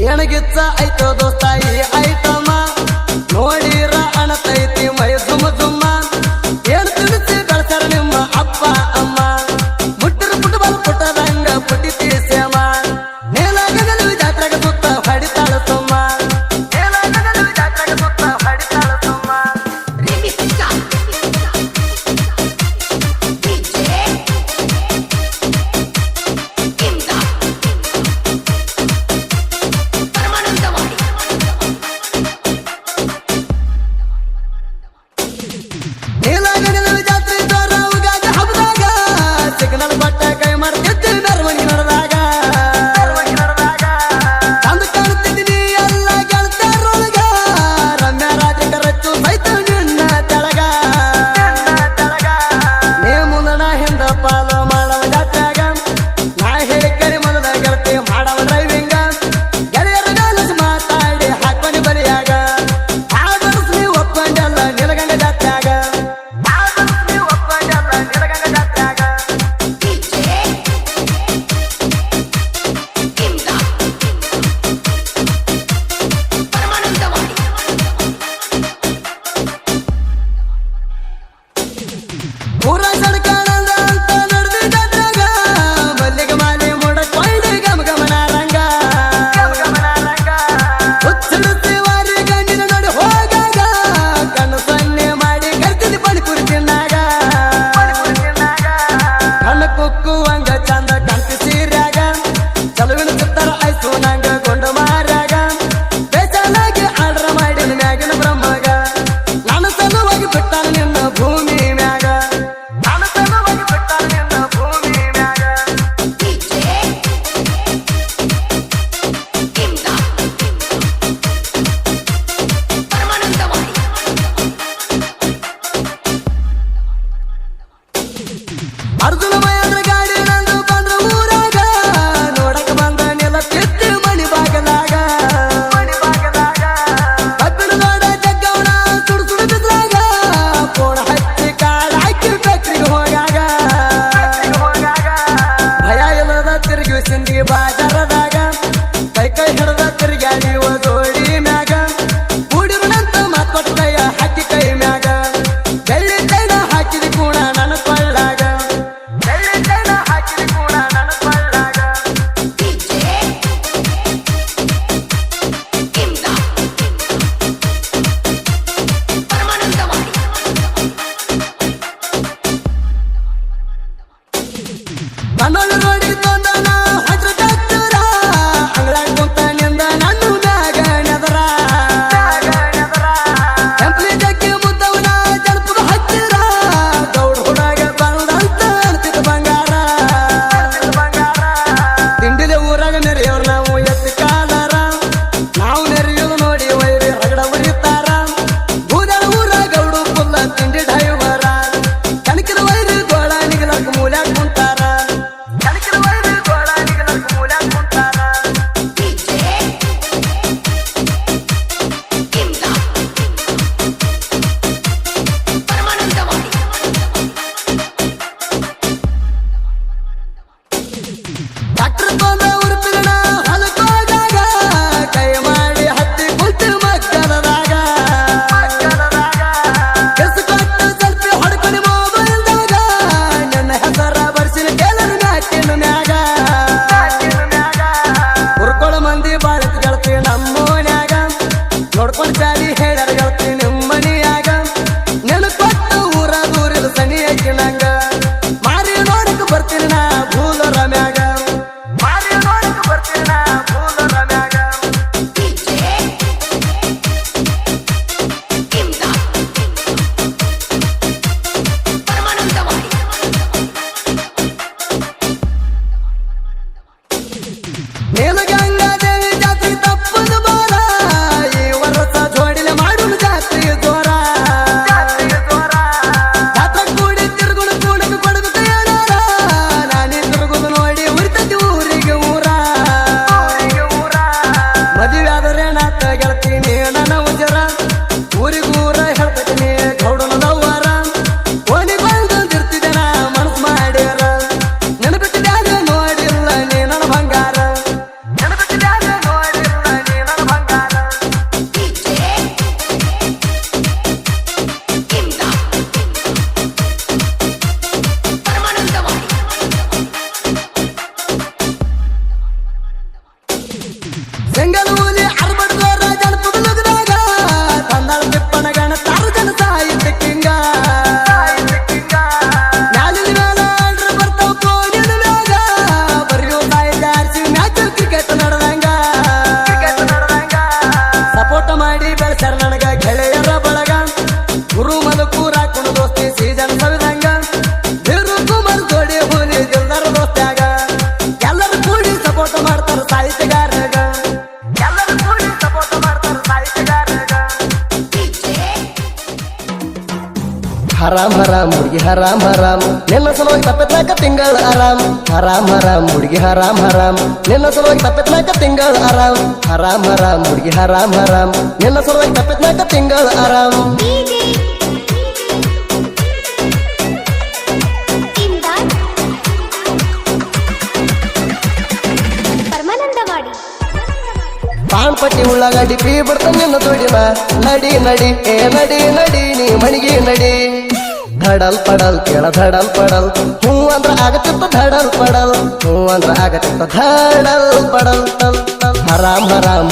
ಏನಗಿಚ್ಚ ಐತೋ ದೋಸ್ತ ಈ ಐಟಮ ನೋಡಿರ ಅಣತೈತಿ ಮೈ ಜುಮ್ ಜುಮ್ಮ ಏನ್ ತಿಳಿಸಿ ಬೆಳ್ಸಾರ ನಿಮ್ಮ ಅಪ್ಪ ಅಮ್ಮ ಮುಟ್ಟಿರ ಫುಟ್ಬಾಲ್ ಪುಟ್ಟದಂಗ ಪುಟಿತಿ ಸೇಮ ನೇಲಾಗದಲ್ಲಿ ಜಾತ್ರೆಗೆ ಸುತ್ತ ಹೊಡಿತಾಳ ಸುಮ್ಮ ನೇಲಾಗದಲ್ಲಿ ಜಾತ್ರೆಗೆ ಸುತ್ತ ಹೊಡಿತಾಳ ಸುಮ್ಮ ಬೆಂಗಳೂರಿ ಅರ್ಬಡ್ದೋರ ಜನಪದದಾಗ ತಂದಾಳ ತಿಪ್ಪನ ಗಣ ತಾರು ಜನ ಸಾಹಿತ್ಯ ಕಿಂಗ ಮ್ಯಾಲಿನ ಮ್ಯಾಲ ಆರ್ಡ್ರ್ ಬರ್ತಾವ ಕೋಣಿನ ಮ್ಯಾಗ ಬರೆಯೋ ಸಾಹಿತ್ಯ ಆರ್ಸಿ ಮ್ಯಾಚ್ ಕ್ರಿಕೆಟ್ ನಡೆದಂಗ ಸಪೋರ್ಟ್ ಮಾಡಿ ಬೆಳೆಸ್ಯಾರ ನನಗ ಗೆಳೆಯರ ಬಳಗ ಗುರು ಮಲಕೂರ ಕುಣ ದೋಸ್ತಿ ಸೀಸನ್ ಸವಿದಂಗ ದೇವ್ರು ಕುಮಾರ್ ಜೋಡಿ ಹೋಲಿ ದಿಲ್ದಾರ ದೋಸ್ತ್ಯಾಗ ಎಲ್ಲರೂ ಕೂಡಿ ಸಪೋರ್ಟ್ ಮಾಡ್ತಾರ ಸಾಹಿತ್ಯಗಾರಗ ಎಲ್ಲರೂ ಕೂಡಿ ಸಪೋರ್ಟ್ ಮಾಡ್ತಾರ ಸಾಹಿತ್ಯಗಾರಗ ಹರಾಮ್ ಹರಾಮ್ ಹುಡುಗಿ ಹರಾಮ್ ಹರಾಮ್ ನಿನ್ನ ಸಲುವಾಗಿ ತಪ್ಪತ್ನಾಕ ತಿಂಗಳ ಆರಾಮ್ ಹರಾಮ್ ಹರಾಮ್ ಹುಡುಗಿ ಹರಾಮ್ ಹರಾಮ್ ನಿನ್ನ ಸಲುವಾಗಿ ತಪ್ಪತ್ನಾಕ ತಿಂಗಳ ಆರಾಮ್ ಹರಾಮ್ ಹರಾಮ್ ಹುಡುಗಿ ಹರಾಮ್ ಹರಾಮ್ ನಿನ್ನ ಸಲುವಾಗಿ ತಪ್ಪತ್ನಾಕ ತಿಂಗಳ ಆರಾಮ್ ಪಾನ್ ಪಟ್ಟಿ ಉಳ್ಳಾಗಡ್ಡಿ ಪೀ ಬಿಡ್ತಾನೆ ನಿನ್ನ ದುಡಿನ ನಡಿ ನಡಿ ಏ ನಡಿ ನಡಿ ನೀ ಮಣಿಗೆ ನಡಿ ಧಡಲ್ ಪಡಲ್ ಕೇಳ ಧಡಲ್ ಪಡಲ್ ಹೂ ಅಂದ್ರ ಆಗತ್ತಿತ್ತ ಧಡಲ್ ಪಡಲ್ ಹೂ ಅಂದ್ರ ಆಗತ್ತಿತ್ತ ಧಡಲ್ ಪಡಲ್ ಹರಾಮ್ ಹರಾಮ್